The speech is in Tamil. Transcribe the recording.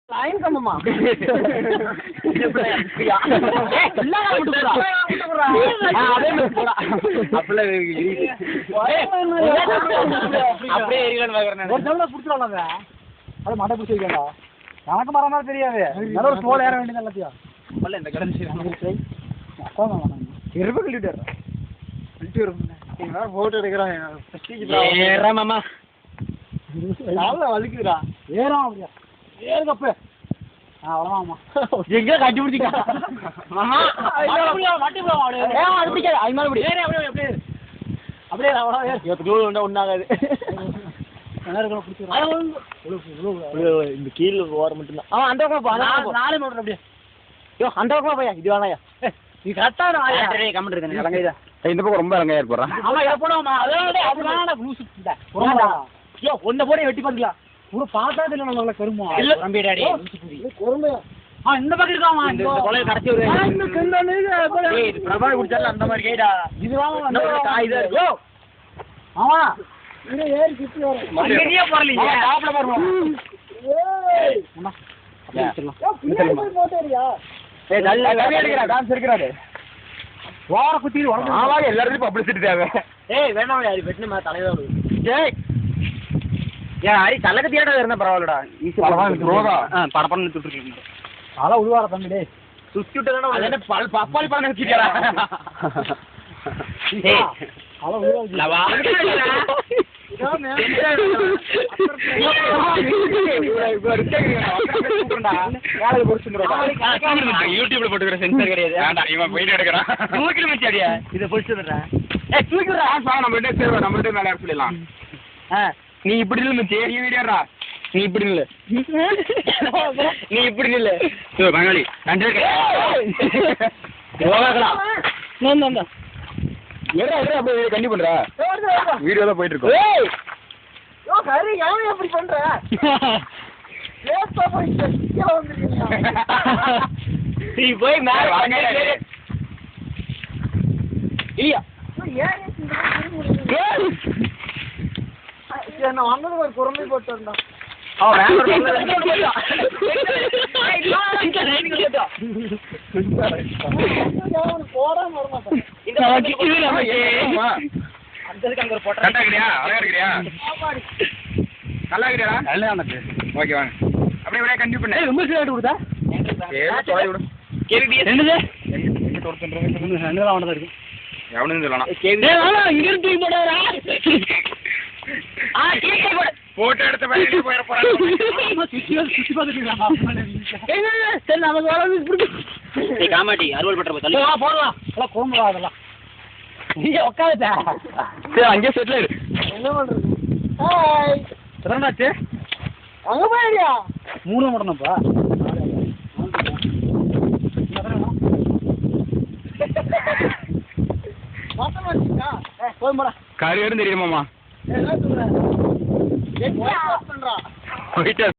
லைன் கம்மமா மட்டை பிடிச்சி வைக்கா எனக்கு மரம் மாதிரி தெரியாது ஒரு தோல் ஏற வேண்டியது எல்லாத்தையும் இந்த கடை போட்டோ எடுக்கிறான் வலிக்குதுடா ஏறான் அப்படியா ஏறுகப்ப அவ்வளோமா எங்க கட்டி பிடிச்சிக்கா ஒன்னாகாது இந்த கீழே ஓர மட்டும்தான் அவன் அந்த பக்கம் நாலு மீட்டர் அப்படியே ஐயோ அந்த பக்கம் பையா இது வேணாயா நீ கரெக்டா கமெண்ட் இருக்கு இலங்கைதா இந்த பக்கம் ரொம்ப இலங்கையா இருப்பா ஆமா எப்போமா அதனால ஐயோ ஒன்ன போட வெட்டி பார்த்துக்கலாம் ஒரு பார்த்தா தெரியல நல்லா கருமா ரம்பிடாடி குறும்பையா இந்த பக்கம் இருக்காமா இந்த கொலைய கடத்தி வருது பிரபா குடிச்சால அந்த மாதிரி கேடா இது வாங்க இது கோ ஆமா இது ஏறி சுத்தி வர மரியாதையா போறலீங்க டாப்ல பாருங்க ஏய் அம்மா அப்படியே போட்டேரியா ஏய் நல்ல கவி எடுக்கறா டான்ஸ் எடுக்கறாரு வார குத்தி வர ஆமா எல்லாரும் பப்ளிசிட்டி தேவை ஏய் வேணாம் யாரு வெட்டணுமா தலைவர் ஏய் ஏன் அரி தலக்கு தியேட்டர் இருந்தா பரவாயில்லடா படப்படம் சுட்டுருக்கீங்க அதெல்லாம் உருவார தம்பி டே சுத்தி விட்டதானே பப்பாளி படம் நினைச்சிட்டியாடா யூடியூப்ல போட்டுக்கிற சென்சர் கிடையாது போயிட்டு எடுக்கிறான் தூக்கி மச்சியாடியா இதை பிடிச்சதுடா தூக்கிடுறா நம்மள்ட்ட மேல சொல்லிடலாம் நீ இப்படி இல்ல சரி வீடியோடா நீ இப்படி இல்ல நீ இப்படி இல்ல பங்காளி கண்டி பண்ற வீடியோ தான் போயிட்டு இருக்கோம் எப்படி பண்ற நீ போய் இல்லையா நான் வந்தது ஒரு குரம்பி போட்டு வந்தான் போட்டோ எடுத்த மாதிரி போயிட காமாட்டி அறுவல் பண்ற போடலாம் கோம்பா அதெல்லாம் நீ உட்காந்துட்டா சரி அங்கேயே செட்டில் ஆயிடு என்ன பண்றது அங்க போயிடியா 3 மடனப்பா கரு தெரியுமாமா என்ன சொல்ற போயிட்டு